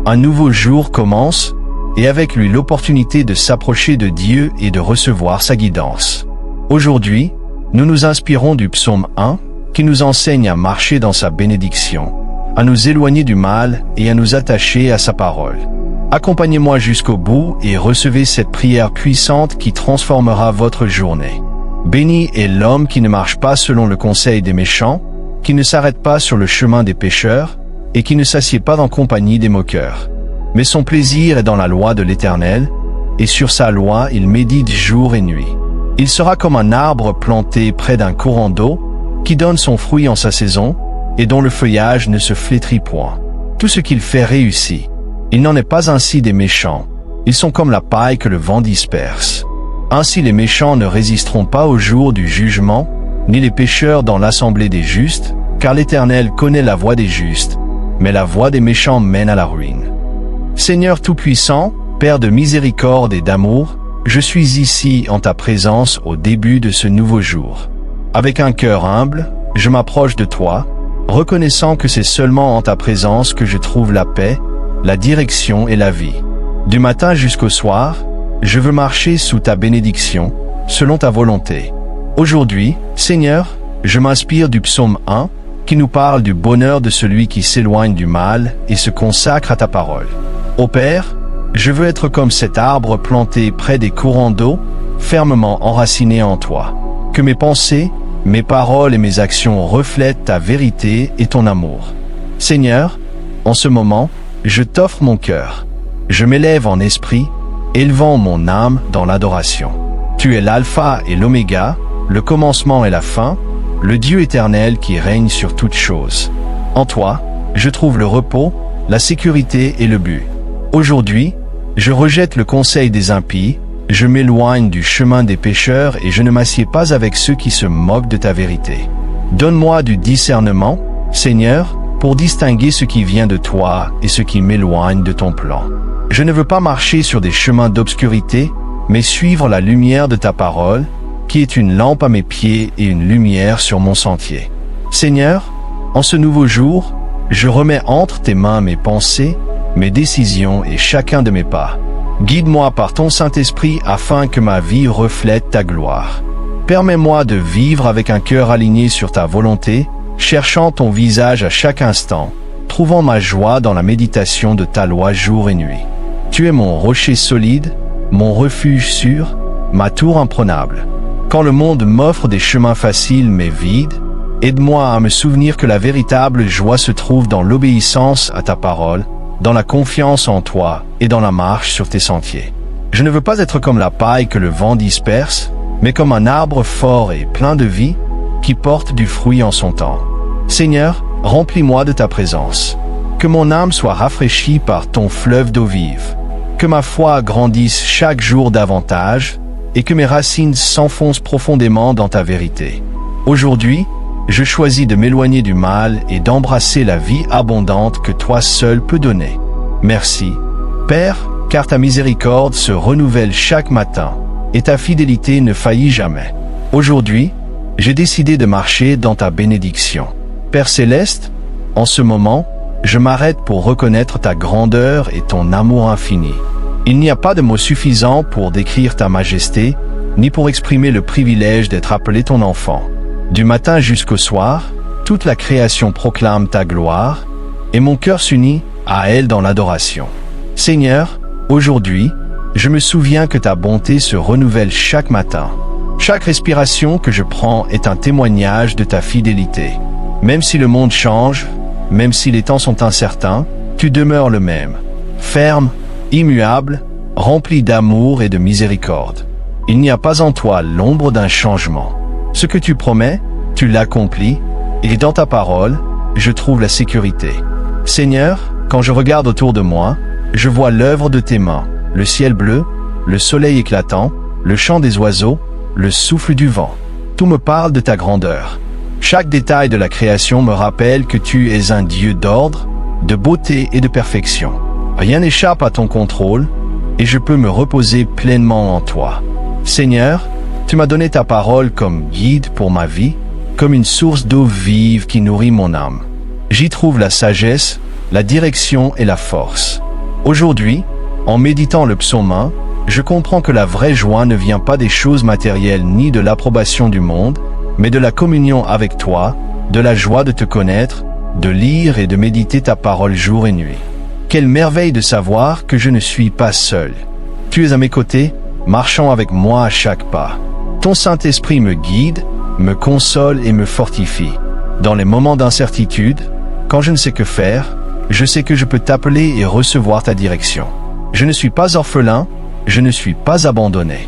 Un nouveau jour commence, et avec lui l'opportunité de s'approcher de Dieu et de recevoir sa guidance. Aujourd'hui, nous nous inspirons du psaume 1, qui nous enseigne à marcher dans sa bénédiction, à nous éloigner du mal et à nous attacher à sa parole. Accompagnez-moi jusqu'au bout et recevez cette prière puissante qui transformera votre journée. Béni est l'homme qui ne marche pas selon le conseil des méchants, qui ne s'arrête pas sur le chemin des pécheurs, et qui ne s'assied pas en compagnie des moqueurs. Mais son plaisir est dans la loi de l'Éternel, et sur sa loi il médite jour et nuit. Il sera comme un arbre planté près d'un courant d'eau, qui donne son fruit en sa saison, et dont le feuillage ne se flétrit point. Tout ce qu'il fait réussit. Il n'en est pas ainsi des méchants. Ils sont comme la paille que le vent disperse. Ainsi les méchants ne résisteront pas au jour du jugement, ni les pécheurs dans l'assemblée des justes, car l'Éternel connaît la voie des justes, mais la voie des méchants mène à la ruine. Seigneur Tout-Puissant, Père de miséricorde et d'amour, je suis ici en ta présence au début de ce nouveau jour. Avec un cœur humble, je m'approche de toi, reconnaissant que c'est seulement en ta présence que je trouve la paix, la direction et la vie. Du matin jusqu'au soir, je veux marcher sous ta bénédiction, selon ta volonté. Aujourd'hui, Seigneur, je m'inspire du psaume 1, qui nous parle du bonheur de celui qui s'éloigne du mal et se consacre à ta parole. Ô Père, je veux être comme cet arbre planté près des courants d'eau, fermement enraciné en toi. Que mes pensées, mes paroles et mes actions reflètent ta vérité et ton amour. Seigneur, en ce moment, je t'offre mon cœur. Je m'élève en esprit, élevant mon âme dans l'adoration. Tu es l'alpha et l'oméga, le commencement et la fin, le Dieu éternel qui règne sur toutes choses. En toi, je trouve le repos, la sécurité et le but. Aujourd'hui, je rejette le conseil des impies, je m'éloigne du chemin des pécheurs et je ne m'assieds pas avec ceux qui se moquent de ta vérité. Donne-moi du discernement, Seigneur, pour distinguer ce qui vient de toi et ce qui m'éloigne de ton plan. Je ne veux pas marcher sur des chemins d'obscurité, mais suivre la lumière de ta parole, qui est une lampe à mes pieds et une lumière sur mon sentier. Seigneur, en ce nouveau jour, je remets entre tes mains mes pensées, mes décisions et chacun de mes pas. Guide-moi par ton Saint-Esprit afin que ma vie reflète ta gloire. Permets-moi de vivre avec un cœur aligné sur ta volonté, cherchant ton visage à chaque instant, trouvant ma joie dans la méditation de ta loi jour et nuit. Tu es mon rocher solide, mon refuge sûr, ma tour imprenable. Quand le monde m'offre des chemins faciles mais vides, aide-moi à me souvenir que la véritable joie se trouve dans l'obéissance à ta parole, dans la confiance en toi et dans la marche sur tes sentiers. Je ne veux pas être comme la paille que le vent disperse, mais comme un arbre fort et plein de vie, qui porte du fruit en son temps. Seigneur, remplis-moi de ta présence. Que mon âme soit rafraîchie par ton fleuve d'eau vive. Que ma foi grandisse chaque jour davantage, et que mes racines s'enfoncent profondément dans ta vérité. Aujourd'hui, je choisis de m'éloigner du mal et d'embrasser la vie abondante que toi seul peux donner. Merci, Père, car ta miséricorde se renouvelle chaque matin, et ta fidélité ne faillit jamais. Aujourd'hui, j'ai décidé de marcher dans ta bénédiction. Père céleste, en ce moment, je m'arrête pour reconnaître ta grandeur et ton amour infini. Il n'y a pas de mots suffisants pour décrire ta majesté, ni pour exprimer le privilège d'être appelé ton enfant. Du matin jusqu'au soir, toute la création proclame ta gloire, et mon cœur s'unit à elle dans l'adoration. Seigneur, aujourd'hui, je me souviens que ta bonté se renouvelle chaque matin. Chaque respiration que je prends est un témoignage de ta fidélité. Même si le monde change, même si les temps sont incertains, tu demeures le même. Ferme, immuable, rempli d'amour et de miséricorde. Il n'y a pas en toi l'ombre d'un changement. Ce que tu promets, tu l'accomplis, et dans ta parole, je trouve la sécurité. Seigneur, quand je regarde autour de moi, je vois l'œuvre de tes mains, le ciel bleu, le soleil éclatant, le chant des oiseaux, le souffle du vent. Tout me parle de ta grandeur. Chaque détail de la création me rappelle que tu es un Dieu d'ordre, de beauté et de perfection. Rien n'échappe à ton contrôle, et je peux me reposer pleinement en toi. Seigneur, tu m'as donné ta parole comme guide pour ma vie, comme une source d'eau vive qui nourrit mon âme. J'y trouve la sagesse, la direction et la force. Aujourd'hui, en méditant le psaume 1, je comprends que la vraie joie ne vient pas des choses matérielles ni de l'approbation du monde, mais de la communion avec toi, de la joie de te connaître, de lire et de méditer ta parole jour et nuit. Quelle merveille de savoir que je ne suis pas seul. Tu es à mes côtés, marchant avec moi à chaque pas. Ton Saint-Esprit me guide, me console et me fortifie. Dans les moments d'incertitude, quand je ne sais que faire, je sais que je peux t'appeler et recevoir ta direction. Je ne suis pas orphelin, je ne suis pas abandonné.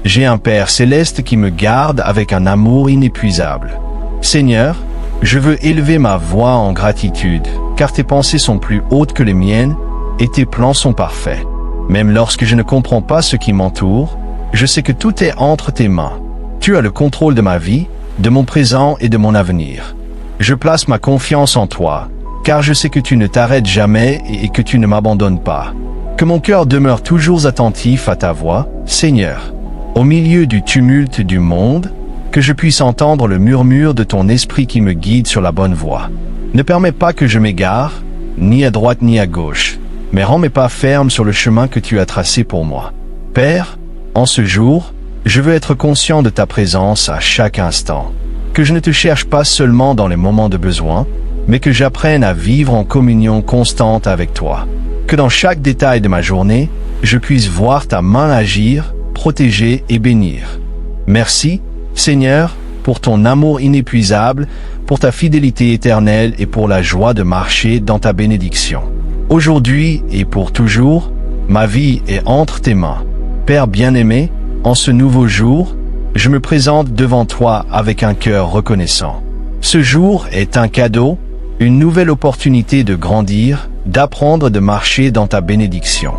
J'ai un Père céleste qui me garde avec un amour inépuisable. Seigneur, je veux élever ma voix en gratitude, car tes pensées sont plus hautes que les miennes et tes plans sont parfaits. Même lorsque je ne comprends pas ce qui m'entoure, je sais que tout est entre tes mains. Tu as le contrôle de ma vie, de mon présent et de mon avenir. Je place ma confiance en toi, car je sais que tu ne t'arrêtes jamais et que tu ne m'abandonnes pas. Que mon cœur demeure toujours attentif à ta voix, Seigneur. Au milieu du tumulte du monde, que je puisse entendre le murmure de ton esprit qui me guide sur la bonne voie. Ne permets pas que je m'égare, ni à droite ni à gauche, mais rends mes pas fermes sur le chemin que tu as tracé pour moi. Père, en ce jour, je veux être conscient de ta présence à chaque instant. Que je ne te cherche pas seulement dans les moments de besoin, mais que j'apprenne à vivre en communion constante avec toi. Que dans chaque détail de ma journée, je puisse voir ta main agir, protéger et bénir. Merci, Seigneur, pour ton amour inépuisable, pour ta fidélité éternelle et pour la joie de marcher dans ta bénédiction. Aujourd'hui et pour toujours, ma vie est entre tes mains. Père bien-aimé, en ce nouveau jour, je me présente devant toi avec un cœur reconnaissant. Ce jour est un cadeau, une nouvelle opportunité de grandir, d'apprendre de marcher dans ta bénédiction.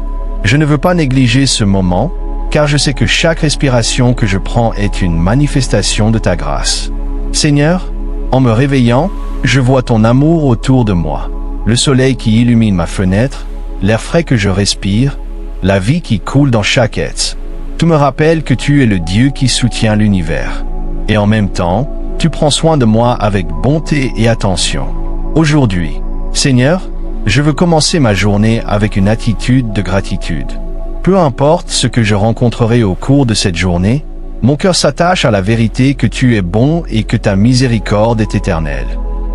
Je ne veux pas négliger ce moment, car je sais que chaque respiration que je prends est une manifestation de ta grâce. Seigneur, en me réveillant, je vois ton amour autour de moi, le soleil qui illumine ma fenêtre, l'air frais que je respire, la vie qui coule dans chaque être. Tu me rappelles que tu es le Dieu qui soutient l'univers. Et en même temps, tu prends soin de moi avec bonté et attention. Aujourd'hui, Seigneur, je veux commencer ma journée avec une attitude de gratitude. Peu importe ce que je rencontrerai au cours de cette journée, mon cœur s'attache à la vérité que tu es bon et que ta miséricorde est éternelle.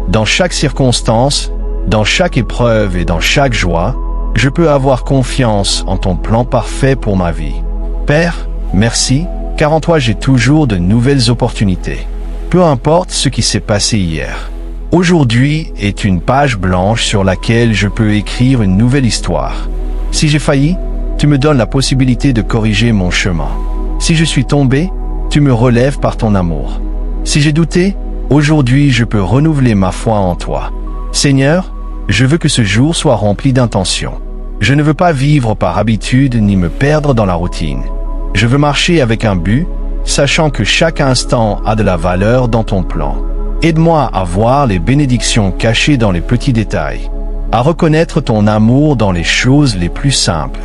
Dans chaque circonstance, dans chaque épreuve et dans chaque joie, je peux avoir confiance en ton plan parfait pour ma vie. Père, merci, car en toi j'ai toujours de nouvelles opportunités. Peu importe ce qui s'est passé hier. Aujourd'hui est une page blanche sur laquelle je peux écrire une nouvelle histoire. Si j'ai failli, tu me donnes la possibilité de corriger mon chemin. Si je suis tombé, tu me relèves par ton amour. Si j'ai douté, aujourd'hui je peux renouveler ma foi en toi. Seigneur, je veux que ce jour soit rempli d'intention. Je ne veux pas vivre par habitude ni me perdre dans la routine. Je veux marcher avec un but, sachant que chaque instant a de la valeur dans ton plan. Aide-moi à voir les bénédictions cachées dans les petits détails, à reconnaître ton amour dans les choses les plus simples,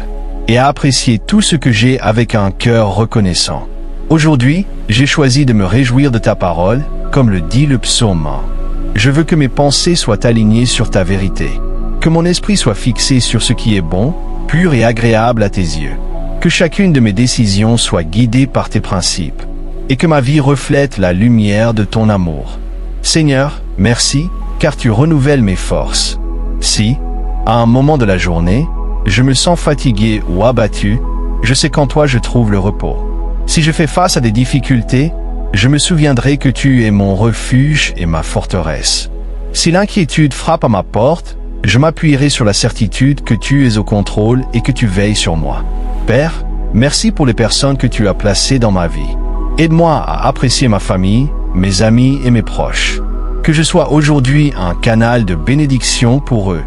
et à apprécier tout ce que j'ai avec un cœur reconnaissant. Aujourd'hui, j'ai choisi de me réjouir de ta parole, comme le dit le psaume 1. Je veux que mes pensées soient alignées sur ta vérité, que mon esprit soit fixé sur ce qui est bon, pur et agréable à tes yeux, que chacune de mes décisions soit guidée par tes principes, et que ma vie reflète la lumière de ton amour. Seigneur, merci, car tu renouvelles mes forces. Si, à un moment de la journée, je me sens fatigué ou abattu, je sais qu'en toi je trouve le repos. Si je fais face à des difficultés, je me souviendrai que tu es mon refuge et ma forteresse. Si l'inquiétude frappe à ma porte, je m'appuierai sur la certitude que tu es au contrôle et que tu veilles sur moi. Père, merci pour les personnes que tu as placées dans ma vie. Aide-moi à apprécier ma famille, mes amis et mes proches. Que je sois aujourd'hui un canal de bénédiction pour eux,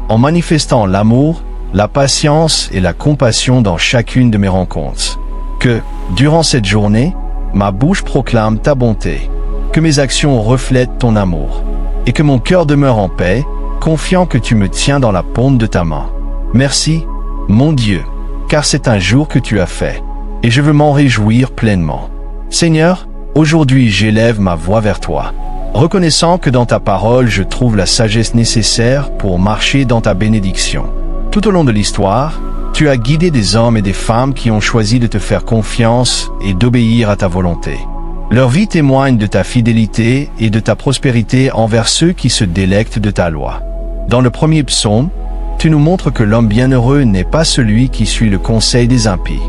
en manifestant l'amour, la patience et la compassion dans chacune de mes rencontres. Que, durant cette journée, ma bouche proclame ta bonté, que mes actions reflètent ton amour, et que mon cœur demeure en paix, confiant que tu me tiens dans la paume de ta main. Merci, mon Dieu, car c'est un jour que tu as fait, et je veux m'en réjouir pleinement. Seigneur, aujourd'hui j'élève ma voix vers toi, reconnaissant que dans ta parole je trouve la sagesse nécessaire pour marcher dans ta bénédiction. Tout au long de l'histoire, tu as guidé des hommes et des femmes qui ont choisi de te faire confiance et d'obéir à ta volonté. Leur vie témoigne de ta fidélité et de ta prospérité envers ceux qui se délectent de ta loi. Dans le premier psaume, tu nous montres que l'homme bienheureux n'est pas celui qui suit le conseil des impies,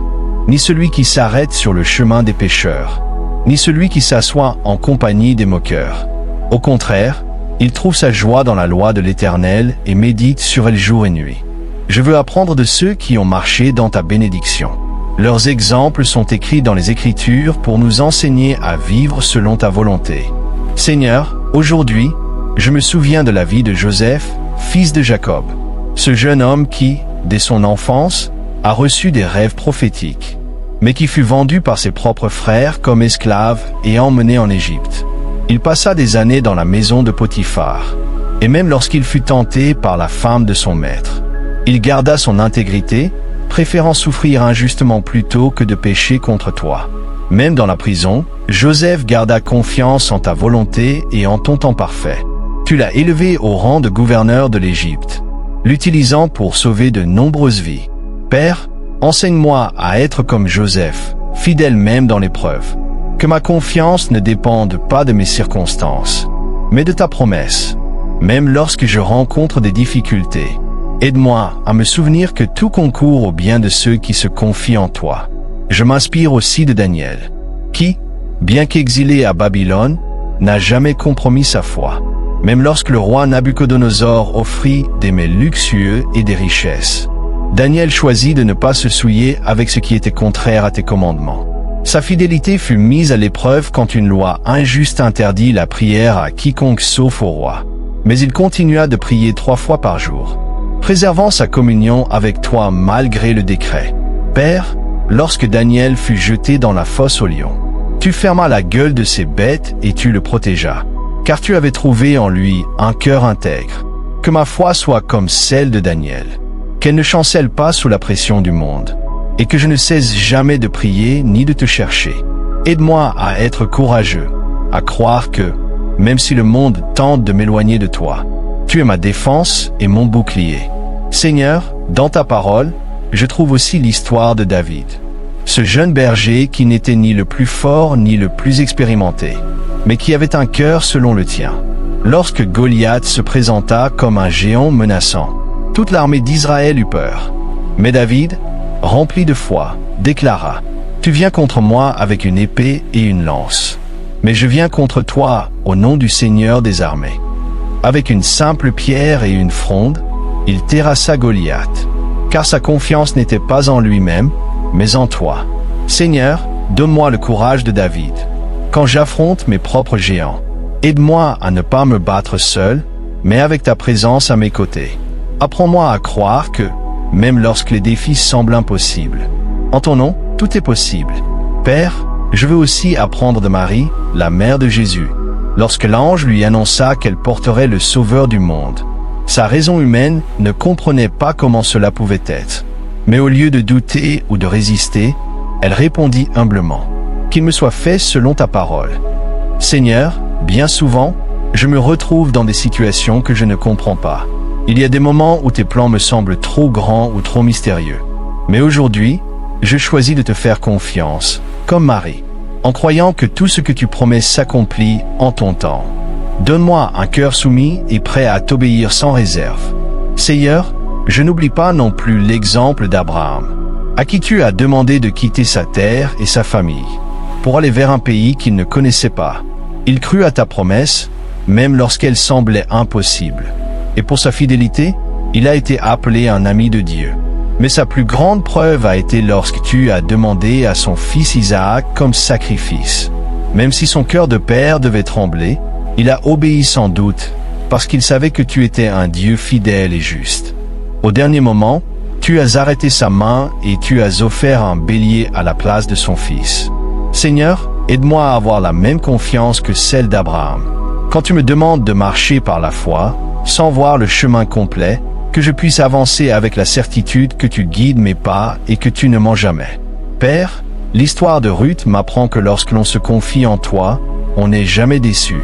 ni celui qui s'arrête sur le chemin des pécheurs, ni celui qui s'assoit en compagnie des moqueurs. Au contraire, il trouve sa joie dans la loi de l'Éternel et médite sur elle jour et nuit. Je veux apprendre de ceux qui ont marché dans ta bénédiction. Leurs exemples sont écrits dans les Écritures pour nous enseigner à vivre selon ta volonté. Seigneur, aujourd'hui, je me souviens de la vie de Joseph, fils de Jacob. Ce jeune homme qui, dès son enfance, a reçu des rêves prophétiques, mais qui fut vendu par ses propres frères comme esclave et emmené en Égypte. Il passa des années dans la maison de Potiphar, et même lorsqu'il fut tenté par la femme de son maître, il garda son intégrité, préférant souffrir injustement plutôt que de pécher contre toi. Même dans la prison, Joseph garda confiance en ta volonté et en ton temps parfait. Tu l'as élevé au rang de gouverneur de l'Égypte, l'utilisant pour sauver de nombreuses vies. Père, enseigne-moi à être comme Joseph, fidèle même dans l'épreuve. Que ma confiance ne dépende pas de mes circonstances, mais de ta promesse. Même lorsque je rencontre des difficultés, aide-moi à me souvenir que tout concourt au bien de ceux qui se confient en toi. Je m'inspire aussi de Daniel, qui, bien qu'exilé à Babylone, n'a jamais compromis sa foi, même lorsque le roi Nabuchodonosor offrit des mets luxueux et des richesses. Daniel choisit de ne pas se souiller avec ce qui était contraire à tes commandements. Sa fidélité fut mise à l'épreuve quand une loi injuste interdit la prière à quiconque sauf au roi. Mais il continua de prier 3 fois par jour, préservant sa communion avec toi malgré le décret. Père, lorsque Daniel fut jeté dans la fosse aux lions, tu fermas la gueule de ces bêtes et tu le protégeas, car tu avais trouvé en lui un cœur intègre. Que ma foi soit comme celle de Daniel, qu'elle ne chancelle pas sous la pression du monde, et que je ne cesse jamais de prier ni de te chercher. Aide-moi à être courageux, à croire que, même si le monde tente de m'éloigner de toi, tu es ma défense et mon bouclier. Seigneur, dans ta parole, je trouve aussi l'histoire de David, ce jeune berger qui n'était ni le plus fort ni le plus expérimenté, mais qui avait un cœur selon le tien. Lorsque Goliath se présenta comme un géant menaçant, toute l'armée d'Israël eut peur. Mais David, rempli de foi, déclara, « Tu viens contre moi avec une épée et une lance, mais je viens contre toi au nom du Seigneur des armées. » Avec une simple pierre et une fronde, il terrassa Goliath, car sa confiance n'était pas en lui-même, mais en toi. Seigneur, donne-moi le courage de David. Quand j'affronte mes propres géants, aide-moi à ne pas me battre seul, mais avec ta présence à mes côtés. Apprends-moi à croire que, même lorsque les défis semblent impossibles, en ton nom, tout est possible. Père, je veux aussi apprendre de Marie, la mère de Jésus, lorsque l'ange lui annonça qu'elle porterait le Sauveur du monde. Sa raison humaine ne comprenait pas comment cela pouvait être. Mais au lieu de douter ou de résister, elle répondit humblement, « Qu'il me soit fait selon ta parole. » Seigneur, bien souvent, je me retrouve dans des situations que je ne comprends pas. Il y a des moments où tes plans me semblent trop grands ou trop mystérieux. Mais aujourd'hui, je choisis de te faire confiance, comme Marie, en croyant que tout ce que tu promets s'accomplit en ton temps. Donne-moi un cœur soumis et prêt à t'obéir sans réserve. Seigneur, je n'oublie pas non plus l'exemple d'Abraham, à qui tu as demandé de quitter sa terre et sa famille, pour aller vers un pays qu'il ne connaissait pas. Il crut à ta promesse, même lorsqu'elle semblait impossible. Et pour sa fidélité, il a été appelé un ami de Dieu. Mais sa plus grande preuve a été lorsque tu as demandé à son fils Isaac comme sacrifice. Même si son cœur de père devait trembler, il a obéi sans doute, parce qu'il savait que tu étais un Dieu fidèle et juste. Au dernier moment, tu as arrêté sa main et tu as offert un bélier à la place de son fils. Seigneur, aide-moi à avoir la même confiance que celle d'Abraham. Quand tu me demandes de marcher par la foi, sans voir le chemin complet, que je puisse avancer avec la certitude que tu guides mes pas et que tu ne mens jamais. Père, l'histoire de Ruth m'apprend que lorsque l'on se confie en toi, on n'est jamais déçu.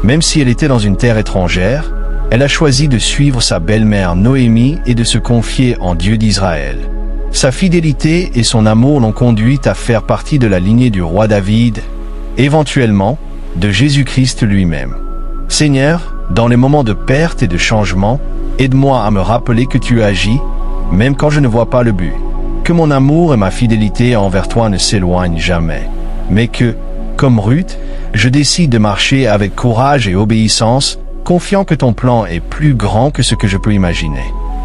Même si elle était dans une terre étrangère, Elle a choisi de suivre sa belle-mère Noémie et de se confier en Dieu d'Israël. Sa fidélité et son amour l'ont conduite à faire partie de la lignée du roi David, éventuellement de Jésus-Christ lui-même. Seigneur, dans les moments de perte et de changement, aide-moi à me rappeler que tu agis, même quand je ne vois pas le but. Que mon amour et ma fidélité envers toi ne s'éloignent jamais, mais que, comme Ruth, je décide de marcher avec courage et obéissance, confiant que ton plan est plus grand que ce que je peux imaginer.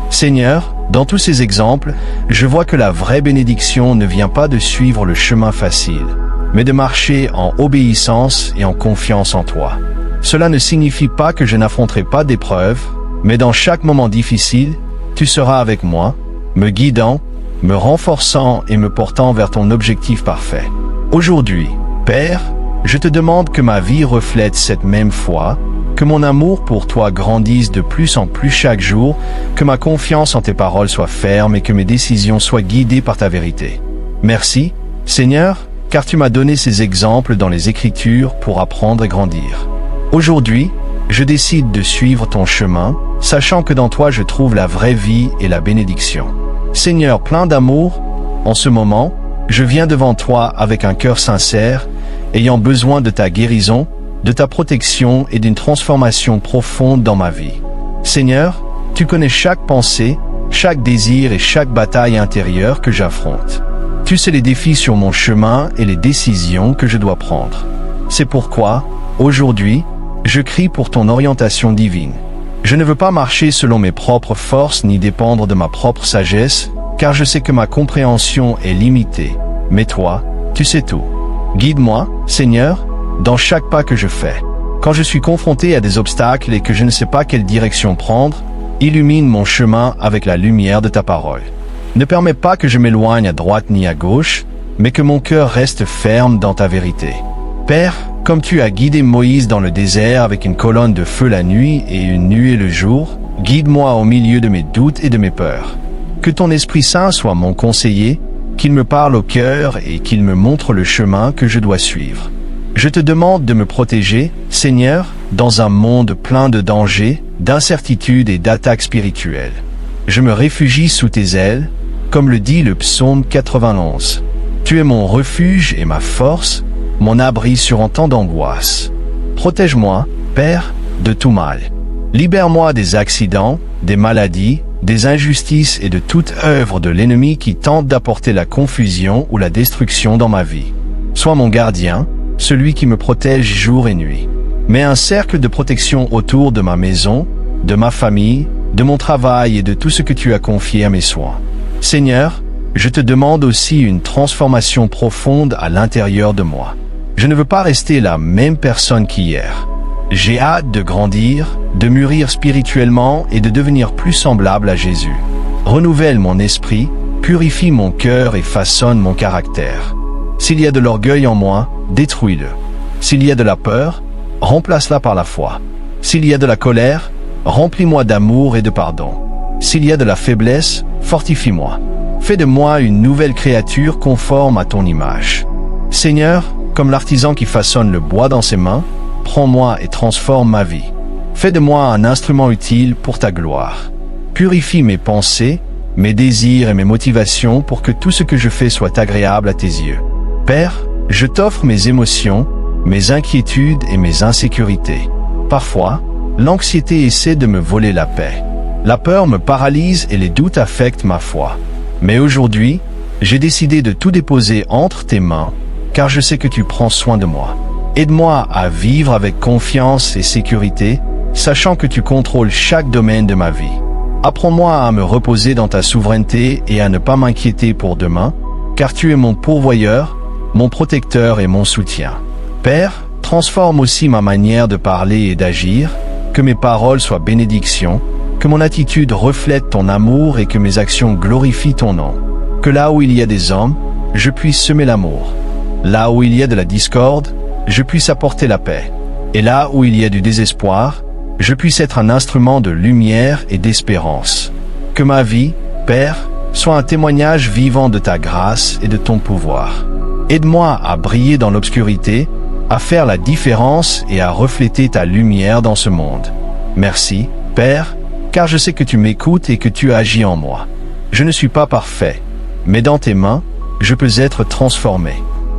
Seigneur, dans tous ces exemples, je vois que la vraie bénédiction ne vient pas de suivre le chemin facile, mais de marcher en obéissance et en confiance en toi. Cela ne signifie pas que je n'affronterai pas d'épreuves, mais dans chaque moment difficile, tu seras avec moi, me guidant, me renforçant et me portant vers ton objectif parfait. Aujourd'hui, Père, je te demande que ma vie reflète cette même foi, que mon amour pour toi grandisse de plus en plus chaque jour, que ma confiance en tes paroles soit ferme et que mes décisions soient guidées par ta vérité. Merci, Seigneur, car tu m'as donné ces exemples dans les Écritures pour apprendre et grandir. Aujourd'hui, je décide de suivre ton chemin, sachant que dans toi je trouve la vraie vie et la bénédiction. Seigneur plein d'amour, en ce moment, je viens devant toi avec un cœur sincère, ayant besoin de ta guérison, de ta protection et d'une transformation profonde dans ma vie. Seigneur, tu connais chaque pensée, chaque désir et chaque bataille intérieure que j'affronte. Tu sais les défis sur mon chemin et les décisions que je dois prendre. C'est pourquoi, aujourd'hui, je crie pour ton orientation divine. Je ne veux pas marcher selon mes propres forces ni dépendre de ma propre sagesse, car je sais que ma compréhension est limitée. Mais toi, tu sais tout. Guide-moi, Seigneur, dans chaque pas que je fais. Quand je suis confronté à des obstacles et que je ne sais pas quelle direction prendre, illumine mon chemin avec la lumière de ta parole. Ne permets pas que je m'éloigne à droite ni à gauche, mais que mon cœur reste ferme dans ta vérité. Père, comme tu as guidé Moïse dans le désert avec une colonne de feu la nuit et une nuée le jour, guide-moi au milieu de mes doutes et de mes peurs. Que ton Esprit Saint soit mon conseiller, qu'il me parle au cœur et qu'il me montre le chemin que je dois suivre. Je te demande de me protéger, Seigneur, dans un monde plein de dangers, d'incertitudes et d'attaques spirituelles. Je me réfugie sous tes ailes, comme le dit le psaume 91. Tu es mon refuge et ma force, mon abri sur un temps d'angoisse. Protège-moi, Père, de tout mal. Libère-moi des accidents, des maladies, des injustices et de toute œuvre de l'ennemi qui tente d'apporter la confusion ou la destruction dans ma vie. Sois mon gardien, celui qui me protège jour et nuit. Mets un cercle de protection autour de ma maison, de ma famille, de mon travail et de tout ce que tu as confié à mes soins. Seigneur, je te demande aussi une transformation profonde à l'intérieur de moi. Je ne veux pas rester la même personne qu'hier. J'ai hâte de grandir, de mûrir spirituellement et de devenir plus semblable à Jésus. Renouvelle mon esprit, purifie mon cœur et façonne mon caractère. S'il y a de l'orgueil en moi, détruis-le. S'il y a de la peur, remplace-la par la foi. S'il y a de la colère, remplis-moi d'amour et de pardon. S'il y a de la faiblesse, fortifie-moi. Fais de moi une nouvelle créature conforme à ton image. Seigneur, comme l'artisan qui façonne le bois dans ses mains, prends-moi et transforme ma vie. Fais de moi un instrument utile pour ta gloire. Purifie mes pensées, mes désirs et mes motivations pour que tout ce que je fais soit agréable à tes yeux. Père, je t'offre mes émotions, mes inquiétudes et mes insécurités. Parfois, l'anxiété essaie de me voler la paix. La peur me paralyse et les doutes affectent ma foi. Mais aujourd'hui, j'ai décidé de tout déposer entre tes mains, car je sais que tu prends soin de moi. Aide-moi à vivre avec confiance et sécurité, sachant que tu contrôles chaque domaine de ma vie. Apprends-moi à me reposer dans ta souveraineté et à ne pas m'inquiéter pour demain, car tu es mon pourvoyeur, mon protecteur et mon soutien. Père, transforme aussi ma manière de parler et d'agir, que mes paroles soient bénédictions, que mon attitude reflète ton amour et que mes actions glorifient ton nom. Que là où il y a des hommes, je puisse semer l'amour. Là où il y a de la discorde, je puisse apporter la paix. Et là où il y a du désespoir, je puisse être un instrument de lumière et d'espérance. Que ma vie, Père, soit un témoignage vivant de ta grâce et de ton pouvoir. Aide-moi à briller dans l'obscurité, à faire la différence et à refléter ta lumière dans ce monde. Merci, Père, car je sais que tu m'écoutes et que tu agis en moi. Je ne suis pas parfait, mais dans tes mains, je peux être transformé.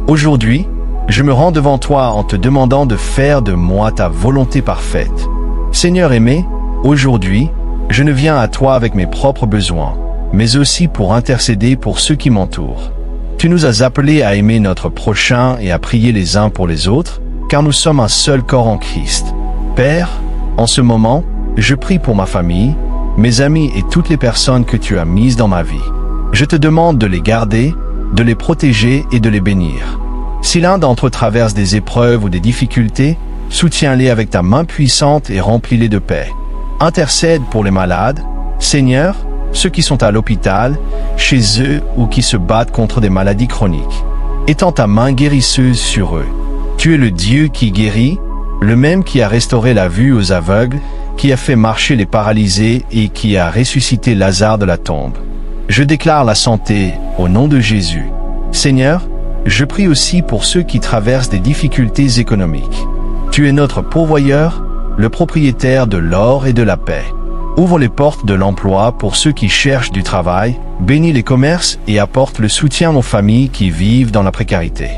Aujourd'hui, je me rends devant toi en te demandant de faire de moi ta volonté parfaite. Seigneur aimé, aujourd'hui, je ne viens à toi avec mes propres besoins, mais aussi pour intercéder pour ceux qui m'entourent. Tu nous as appelés à aimer notre prochain et à prier les uns pour les autres, car nous sommes un seul corps en Christ. Père, en ce moment, je prie pour ma famille, mes amis et toutes les personnes que tu as mises dans ma vie. Je te demande de les garder, de les protéger et de les bénir. Si l'un d'entre eux traverse des épreuves ou des difficultés, soutiens-les avec ta main puissante et remplis-les de paix. Intercède pour les malades, Seigneur, ceux qui sont à l'hôpital, chez eux ou qui se battent contre des maladies chroniques. Étends ta main guérisseuse sur eux. Tu es le Dieu qui guérit, le même qui a restauré la vue aux aveugles, qui a fait marcher les paralysés et qui a ressuscité Lazare de la tombe. Je déclare la santé au nom de Jésus. Seigneur, je prie aussi pour ceux qui traversent des difficultés économiques. Tu es notre pourvoyeur, le propriétaire de l'or et de la paix. Ouvre les portes de l'emploi pour ceux qui cherchent du travail, bénis les commerces et apporte le soutien aux familles qui vivent dans la précarité.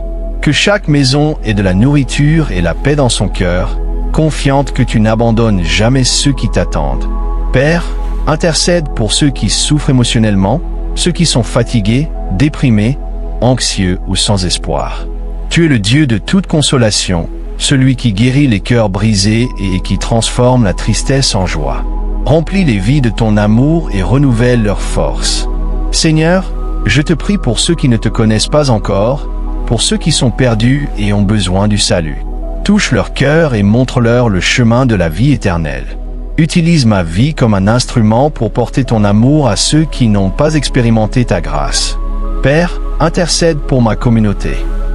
Que chaque maison ait de la nourriture et la paix dans son cœur, confiante que tu n'abandonnes jamais ceux qui t'attendent. Père, intercède pour ceux qui souffrent émotionnellement, ceux qui sont fatigués, déprimés, anxieux ou sans espoir. Tu es le Dieu de toute consolation, celui qui guérit les cœurs brisés et qui transforme la tristesse en joie. Remplis les vies de ton amour et renouvelle leurs forces. Seigneur, je te prie pour ceux qui ne te connaissent pas encore, pour ceux qui sont perdus et ont besoin du salut. Touche leur cœur et montre-leur le chemin de la vie éternelle. Utilise ma vie comme un instrument pour porter ton amour à ceux qui n'ont pas expérimenté ta grâce. Père, intercède pour ma communauté.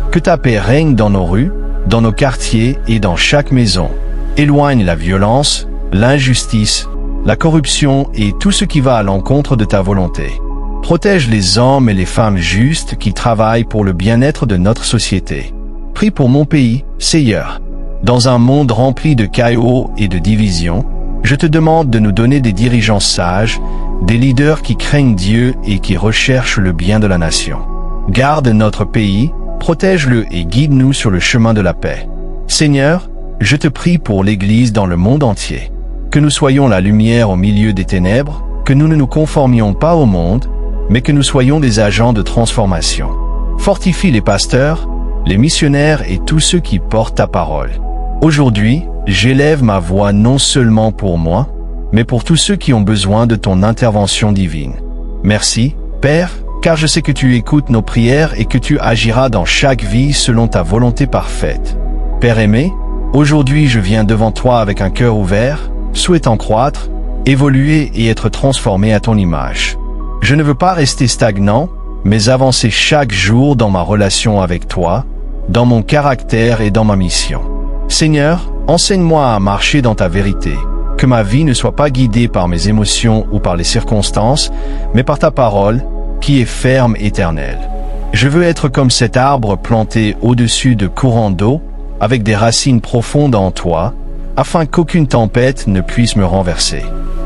Que ta paix règne dans nos rues, dans nos quartiers et dans chaque maison. Éloigne la violence, l'injustice, la corruption et tout ce qui va à l'encontre de ta volonté. Protège les hommes et les femmes justes qui travaillent pour le bien-être de notre société. Prie pour mon pays, Seigneur. Dans un monde rempli de chaos et de divisions, je te demande de nous donner des dirigeants sages, des leaders qui craignent Dieu et qui recherchent le bien de la nation. Garde notre pays, protège-le et guide-nous sur le chemin de la paix. Seigneur, je te prie pour l'Église dans le monde entier. Que nous soyons la lumière au milieu des ténèbres, que nous ne nous conformions pas au monde, mais que nous soyons des agents de transformation. Fortifie les pasteurs, les missionnaires et tous ceux qui portent ta parole. Aujourd'hui, j'élève ma voix non seulement pour moi, mais pour tous ceux qui ont besoin de ton intervention divine. Merci, Père, car je sais que tu écoutes nos prières et que tu agiras dans chaque vie selon ta volonté parfaite. Père aimé, aujourd'hui je viens devant toi avec un cœur ouvert, souhaitant croître, évoluer et être transformé à ton image. Je ne veux pas rester stagnant, mais avancer chaque jour dans ma relation avec toi, dans mon caractère et dans ma mission. Seigneur, enseigne-moi à marcher dans ta vérité, que ma vie ne soit pas guidée par mes émotions ou par les circonstances, mais par ta parole, qui est ferme et éternelle. Je veux être comme cet arbre planté au-dessus de courants d'eau, avec des racines profondes en toi, afin qu'aucune tempête ne puisse me renverser.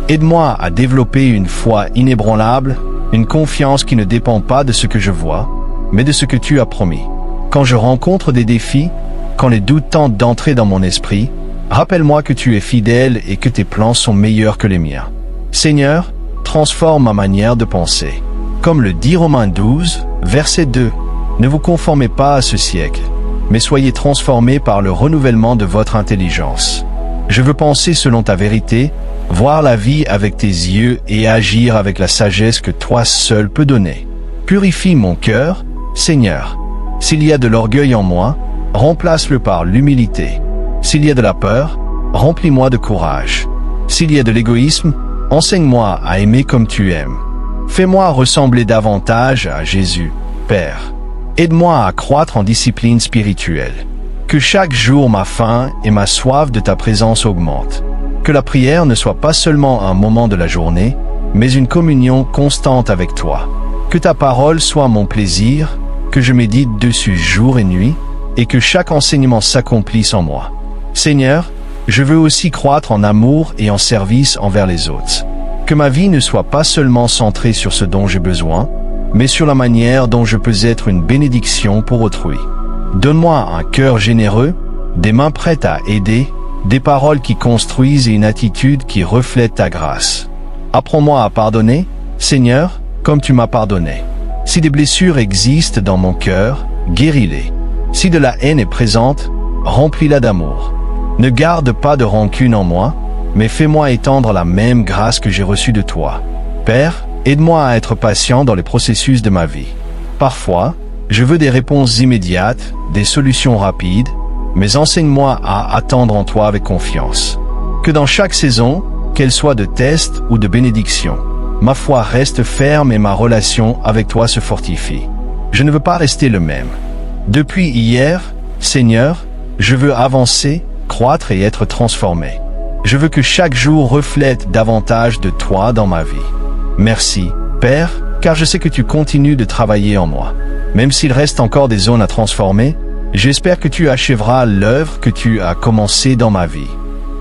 Aide-moi à développer une foi inébranlable, une confiance qui ne dépend pas de ce que je vois, mais de ce que tu as promis. Quand je rencontre des défis, quand les doutes tentent d'entrer dans mon esprit, rappelle-moi que tu es fidèle et que tes plans sont meilleurs que les miens. Seigneur, transforme ma manière de penser. Comme le dit Romains 12, verset 2, « Ne vous conformez pas à ce siècle, mais soyez transformés par le renouvellement de votre intelligence. » Je veux penser selon ta vérité, voir la vie avec tes yeux et agir avec la sagesse que toi seul peux donner. Purifie mon cœur, Seigneur. S'il y a de l'orgueil en moi, remplace-le par l'humilité. S'il y a de la peur, remplis-moi de courage. S'il y a de l'égoïsme, enseigne-moi à aimer comme tu aimes. Fais-moi ressembler davantage à Jésus, Père. Aide-moi à croître en discipline spirituelle. Que chaque jour ma faim et ma soif de ta présence augmentent. Que la prière ne soit pas seulement un moment de la journée, mais une communion constante avec toi. Que ta parole soit mon plaisir, que je médite dessus jour et nuit, et que chaque enseignement s'accomplisse en moi. Seigneur, je veux aussi croître en amour et en service envers les autres. Que ma vie ne soit pas seulement centrée sur ce dont j'ai besoin, mais sur la manière dont je peux être une bénédiction pour autrui. Donne-moi un cœur généreux, des mains prêtes à aider, des paroles qui construisent et une attitude qui reflète ta grâce. Apprends-moi à pardonner, Seigneur, comme tu m'as pardonné. Si des blessures existent dans mon cœur, guéris-les. Si de la haine est présente, remplis-la d'amour. Ne garde pas de rancune en moi, mais fais-moi étendre la même grâce que j'ai reçue de toi. Père, aide-moi à être patient dans les processus de ma vie. Parfois, je veux des réponses immédiates, des solutions rapides, mais enseigne-moi à attendre en toi avec confiance. Que dans chaque saison, qu'elle soit de test ou de bénédiction, ma foi reste ferme et ma relation avec toi se fortifie. Je ne veux pas rester le même. Depuis hier, Seigneur, je veux avancer, croître et être transformé. Je veux que chaque jour reflète davantage de toi dans ma vie. Merci, Père, car je sais que tu continues de travailler en moi. Même s'il reste encore des zones à transformer, j'espère que tu achèveras l'œuvre que tu as commencée dans ma vie.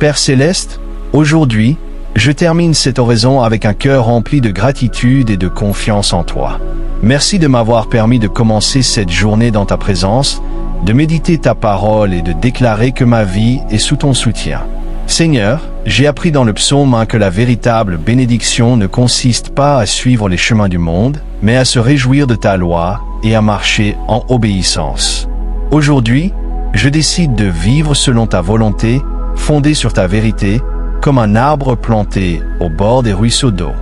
Père Céleste, aujourd'hui, je termine cette oraison avec un cœur rempli de gratitude et de confiance en toi. Merci de m'avoir permis de commencer cette journée dans ta présence, de méditer ta parole et de déclarer que ma vie est sous ton soutien. Seigneur, j'ai appris dans le psaume 1 que la véritable bénédiction ne consiste pas à suivre les chemins du monde, mais à se réjouir de ta loi et à marcher en obéissance. Aujourd'hui, je décide de vivre selon ta volonté, fondée sur ta vérité, comme un arbre planté au bord des ruisseaux d'eau.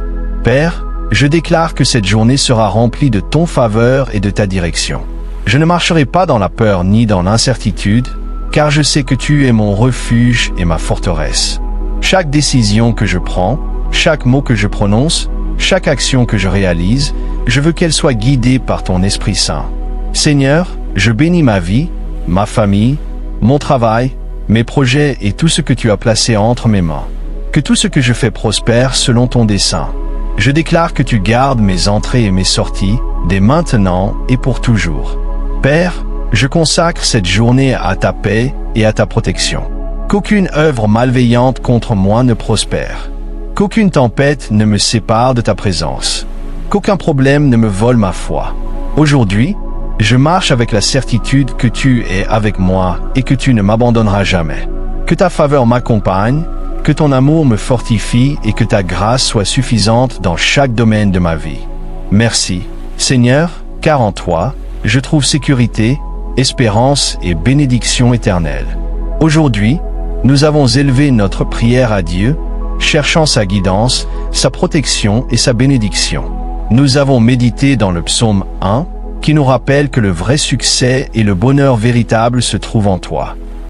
Père, je déclare que cette journée sera remplie de ton faveur et de ta direction. Je ne marcherai pas dans la peur ni dans l'incertitude, car je sais que tu es mon refuge et ma forteresse. Chaque décision que je prends, chaque mot que je prononce, chaque action que je réalise, je veux qu'elle soit guidée par ton Esprit Saint. Seigneur, je bénis ma vie, ma famille, mon travail, mes projets et tout ce que tu as placé entre mes mains. Que tout ce que je fais prospère selon ton dessein. Je déclare que tu gardes mes entrées et mes sorties, dès maintenant et pour toujours. Père, je consacre cette journée à ta paix et à ta protection. Qu'aucune œuvre malveillante contre moi ne prospère. Qu'aucune tempête ne me sépare de ta présence. Qu'aucun problème ne me vole ma foi. Aujourd'hui, je marche avec la certitude que tu es avec moi et que tu ne m'abandonneras jamais. Que ta faveur m'accompagne, que ton amour me fortifie et que ta grâce soit suffisante dans chaque domaine de ma vie. Merci, Seigneur, car en toi, je trouve sécurité, espérance et bénédiction éternelle. Aujourd'hui, nous avons élevé notre prière à Dieu, cherchant sa guidance, sa protection et sa bénédiction. Nous avons médité dans le psaume 1, qui nous rappelle que le vrai succès et le bonheur véritable se trouvent en toi.